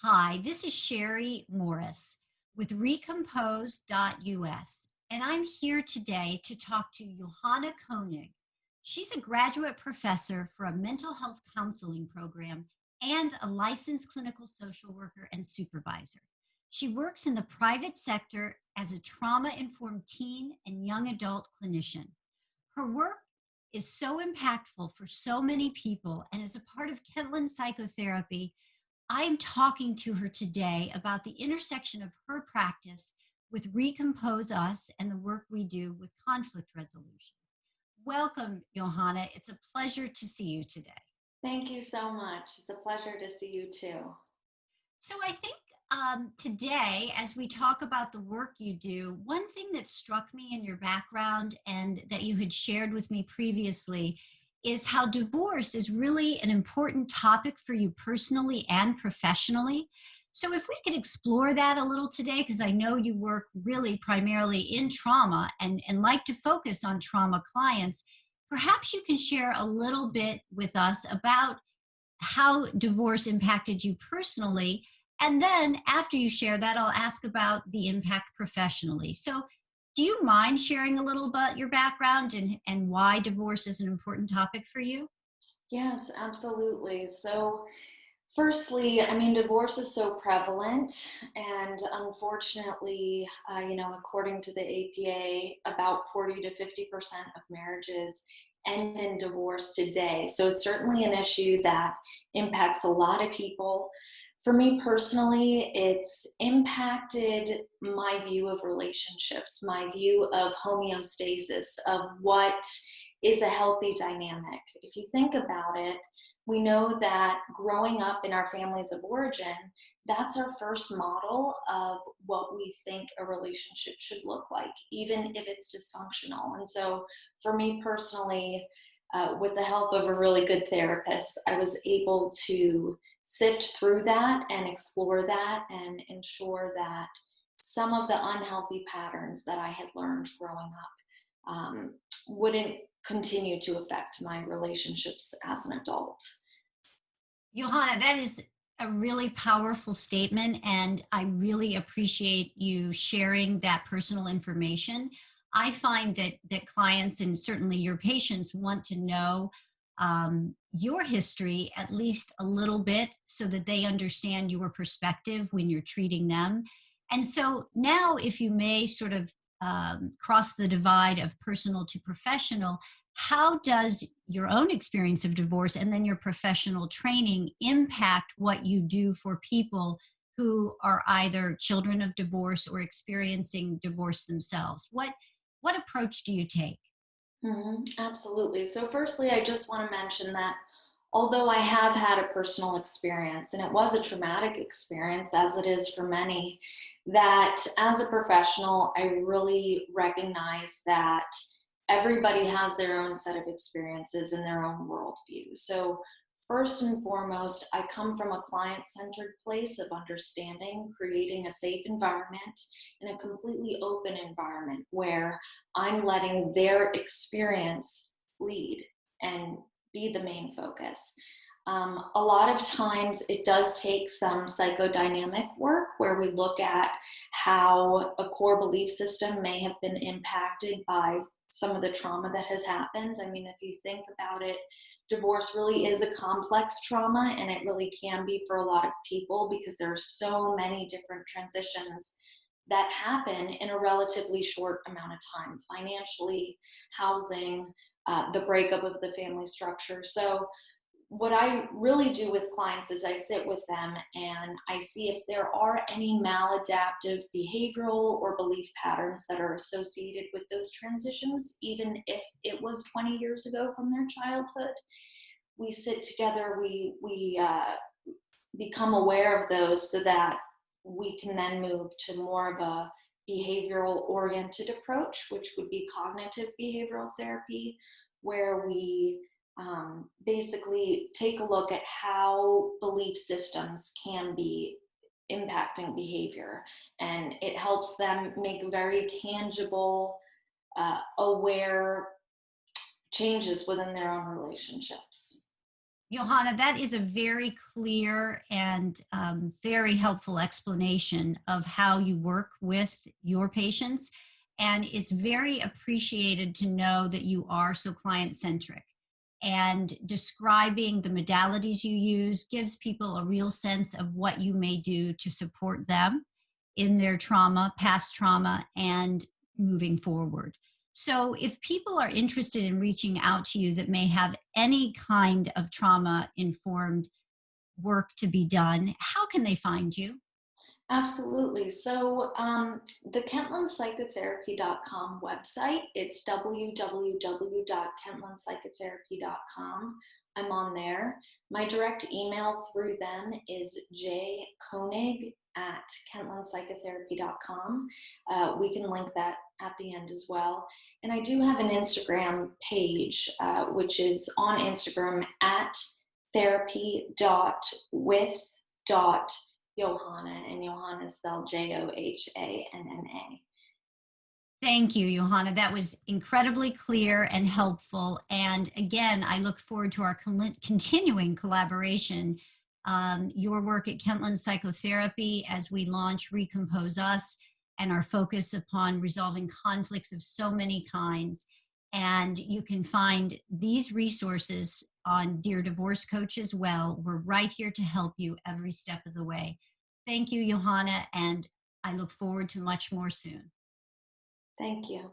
Hi, this is Sherry Morris with Recompose.us, and I'm here today to talk to Johanna Koenig. She's a graduate professor for a mental health counseling program and a licensed clinical social worker and supervisor. She works in the private sector as a trauma informed teen and young adult clinician. Her work is so impactful for so many people, and as a part of Kentland Psychotherapy, I'm talking to her today about the intersection of her practice with Recompose Us and the work we do with conflict resolution. Welcome, Johanna. It's a pleasure to see you today. Thank you so much. It's a pleasure to see you too. So, I think today, as we talk about the work you do, one thing that struck me in your background and that you had shared with me previously is how divorce is really an important topic for you personally and professionally. So, if we could explore that a little today, because I know you work really primarily in trauma and like to focus on trauma clients, perhaps you can share a little bit with us about how divorce impacted you personally. And then after you share that, I'll ask about the impact professionally. So, do you mind sharing a little about your background and why divorce is an important topic for you? Yes, absolutely. So, firstly, I mean, divorce is so prevalent, and unfortunately, according to the APA, about 40 to 50% of marriages end in divorce today. So, it's certainly an issue that impacts a lot of people. For me personally, it's impacted my view of relationships, my view of homeostasis, of what is a healthy dynamic. If you think about it, we know that growing up in our families of origin, that's our first model of what we think a relationship should look like, even if it's dysfunctional. And so, for me personally, with the help of a really good therapist, I was able to sift through that and explore that and ensure that some of the unhealthy patterns that I had learned growing up wouldn't continue to affect my relationships as an adult. Johanna, that is a really powerful statement, and I really appreciate you sharing that personal information. I find that clients and certainly your patients want to know your history at least a little bit so that they understand your perspective when you're treating them. And so now, if you may sort of cross the divide of personal to professional, how does your own experience of divorce and then your professional training impact what you do for people who are either children of divorce or experiencing divorce themselves? What approach do you take? Absolutely. So, firstly, I just want to mention that although I have had a personal experience, and it was a traumatic experience, as it is for many, that as a professional, I really recognize that everybody has their own set of experiences and their own worldview. So, first and foremost, I come from a client centered place of understanding, creating a safe environment and a completely open environment where I'm letting their experience lead and be the main focus. A lot of times it does take some psychodynamic work where we look at how a core belief system may have been impacted by some of the trauma that has happened. I mean, if you think about it, divorce really is a complex trauma, and it really can be for a lot of people because there are so many different transitions that happen in a relatively short amount of time, financially, housing, the breakup of the family structure. So what I really do with clients is I sit with them and I see if there are any maladaptive behavioral or belief patterns that are associated with those transitions, even if it was 20 years ago from their childhood. We sit together, we become aware of those so that we can then move to more of a behavioral oriented approach, which would be cognitive behavioral therapy, where we basically take a look at how belief systems can be impacting behavior. And it helps them make very tangible, aware changes within their own relationships. Johanna, that is a very clear and very helpful explanation of how you work with your patients. And it's very appreciated to know that you are so client centric. And describing the modalities you use gives people a real sense of what you may do to support them in their trauma, past trauma, and moving forward. So, if people are interested in reaching out to you that may have any kind of trauma informed work to be done, how can they find you? Absolutely. So the KentlandPsychotherapy.com website, it's www.kentlandpsychotherapy.com. I'm on there. My direct email through them is jkoenig@kentlandpsychotherapy.com. We can link that at the end as well. And I do have an Instagram page, which is on Instagram at therapy.with.Johanna, and Johanna is spelled Johanna. Thank you, Johanna. That was incredibly clear and helpful. And again, I look forward to our continuing collaboration. Your work at Kentland Psychotherapy as we launch Recompose Us and our focus upon resolving conflicts of so many kinds. And you can find these resources on Dear Divorce Coach as well. We're right here to help you every step of the way. Thank you, Johanna, and I look forward to much more soon. Thank you.